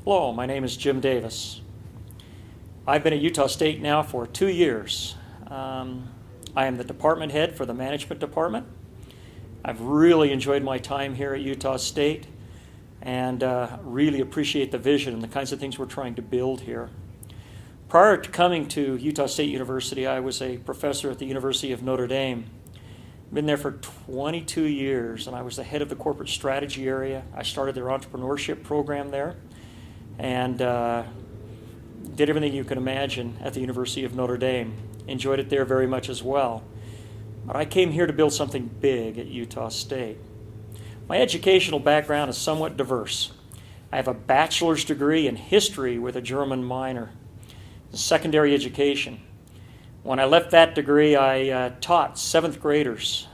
Hello, my name is Jim Davis. I've been at Utah State now for 2 years. I am the department head for the management department. I've really enjoyed my time here at Utah State and really appreciate the vision and the kinds of things we're trying to build here. Prior to coming to Utah State University, I was a professor at the University of Notre Dame. Been there for 22 years, and I was the head of the corporate strategy area. I started their entrepreneurship program there, and did everything you can imagine at the University of Notre Dame. Enjoyed it there very much as well. But I came here to build something big at Utah State. My educational background is somewhat diverse. I have a bachelor's degree in history with a German minor, secondary education. When I left that degree, I taught 7th graders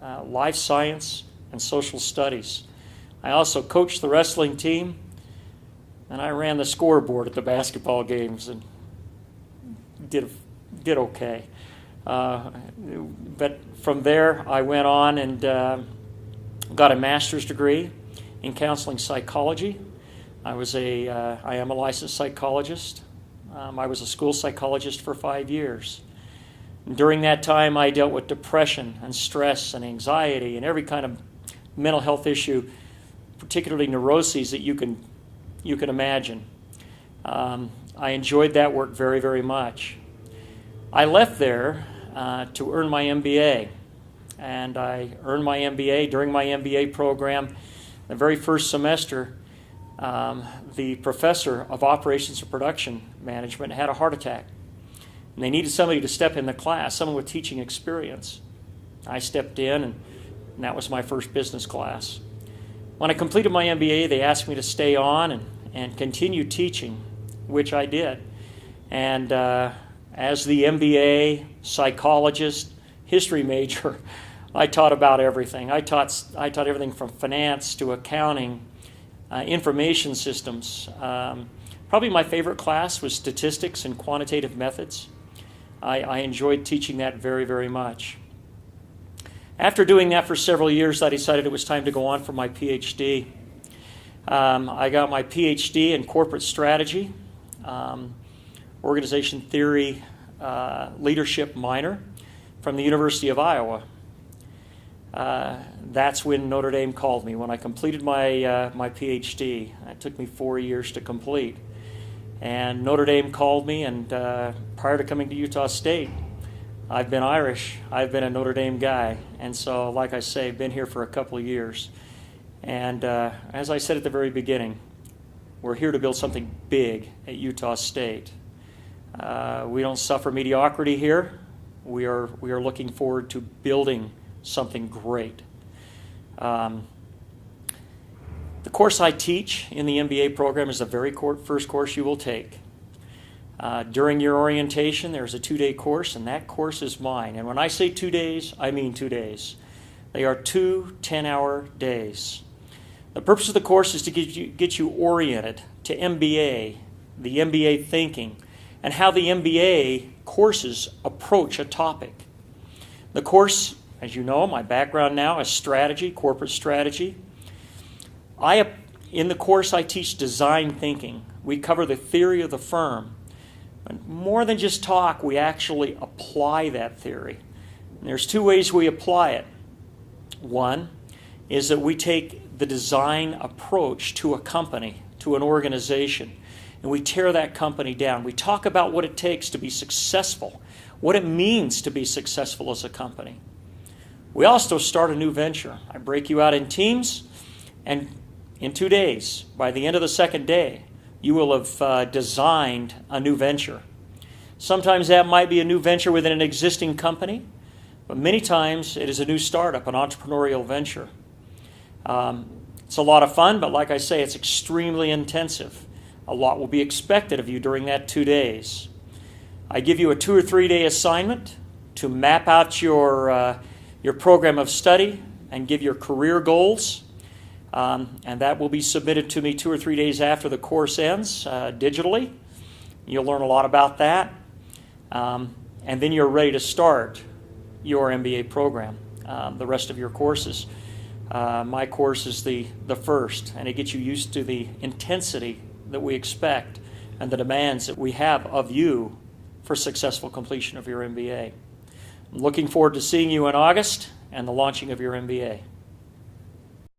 life science and social studies. I also coached the wrestling team, and I ran the scoreboard at the basketball games and did okay. But from there, I went on and got a master's degree in counseling psychology. I am a licensed psychologist. I was a school psychologist for 5 years. During that time, I dealt with depression and stress and anxiety and every kind of mental health issue, particularly neuroses that you can imagine. I enjoyed that work very, very much. I left there to earn my MBA, and I earned my MBA. During my MBA program, the very first semester, the professor of operations and production management had a heart attack. And they needed somebody to step in the class, someone with teaching experience. I stepped in, and that was my first business class. When I completed my MBA, they asked me to stay on and continue teaching, which I did. And as the MBA psychologist, history major, I taught about everything. I taught everything from finance to accounting, information systems. Probably my favorite class was statistics and quantitative methods. I enjoyed teaching that very, very much. After doing that for several years, I decided it was time to go on for my PhD. I got my PhD in corporate strategy, organization theory, leadership minor from the University of Iowa. That's when Notre Dame called me. When I completed my PhD, it took me 4 years to complete. And Notre Dame called me, and prior to coming to Utah State, I've been Irish. I've been a Notre Dame guy. And so, like I say, been here for a couple of years. And as I said at the very beginning, we're here to build something big at Utah State. We don't suffer mediocrity here. We are looking forward to building something great. The course I teach in the MBA program is the very first course you will take. During your orientation, there's a 2-day course, and that course is mine. And when I say 2 days, I mean 2 days. They are 2 10-hour days. The purpose of the course is to get you oriented to MBA, the MBA thinking, and how the MBA courses approach a topic. The course, as you know, my background now is strategy, corporate strategy. In the course, I teach design thinking. We cover the theory of the firm. But more than just talk, we actually apply that theory. And there's 2 ways we apply it. One is that we take the design approach to a company, to an organization, and we tear that company down. We talk about what it takes to be successful, what it means to be successful as a company. We also start a new venture. I break you out in teams, and in 2 days, by the end of the second day, you will have designed a new venture. Sometimes that might be a new venture within an existing company, but many times it is a new startup, an entrepreneurial venture. It's a lot of fun, but like I say, it's extremely intensive. A lot will be expected of you during that 2 days. I give you a 2 or 3 day assignment to map out your program of study and give your career goals. And that will be submitted to me 2 or 3 days after the course ends digitally. You'll learn a lot about that. And then you're ready to start your MBA program, the rest of your courses. My course is the first, and it gets you used to the intensity that we expect and the demands that we have of you for successful completion of your MBA. I'm looking forward to seeing you in August and the launching of your MBA.